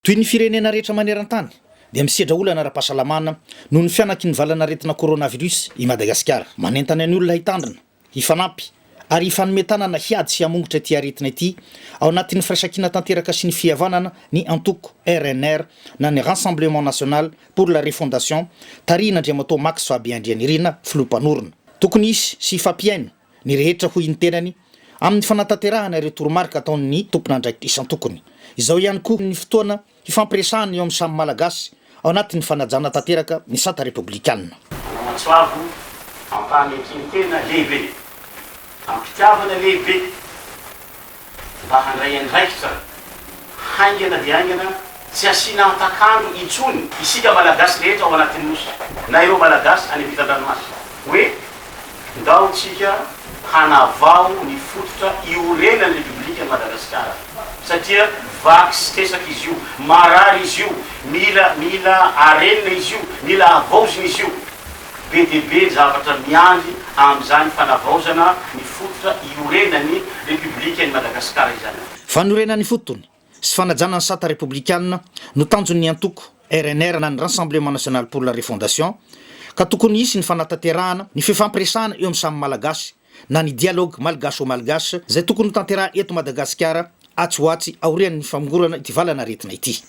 Toy ny firenena rehetra maneran-tany dia misedra olana ara-pahasalamana noho ny fianaky ny valanaretina coronavirus i Madagasikara. Manentana ny olona hitandrina, hifanampy ary hifanome tanana hiady sy hamongotra ity aretina ity ao anatin'ny firaisankina tanteraka sy ny fihavanana ny antoko RNR na ny Rassemblement National pour la Refondation tarin'Andriamatoa Max Fabiandrianirina filompanorona. Tokony isy sy ifampiaino ny rehetra hoy ny tenany amin'ny fanatanterahana ireo toromarika ataon'ny tompon'andraikitra isan-tokony. Izao ihany koa ny fotoana hifampiresahana eo amin'ny samy malagasy ao anatin'ny fanajana tanteraka ny sata republikanina. Matsoavo ampametiny-tena lehibe, ampitiavana lehibe mba handray andraikitra haingana dia haingana tsy asiana antakandro intsony isika malagasy rehetra ao anatin'ny nosy na ireo malagasy any ampitan-dranomasy hoe ndaotsika hanavao ny fototra iorenan'ny republika Madagasikara satria vaky tesaky izy io, marary izy io, mila arenina izy io, mila avaozina izy io. Be dia be zavatra miandry amin'izany fanavaozana ny fototra iorenan'ny republika ny Madagasikara izany. Fanorenan'ny fotony sy fanajana ny sata republikanina no tanjon'ny antoko RNR na ny Rassemblement National pour la Refondation ka tokony isy ny fanatanterahana ny fifampiresahana eo amin'ny samy malagasy na ny dialogue malgasy au malgasy zay tokony tanteraha eto Madagasikara atsy ho atsy aorian'ny famongorana ity valana aretina ity.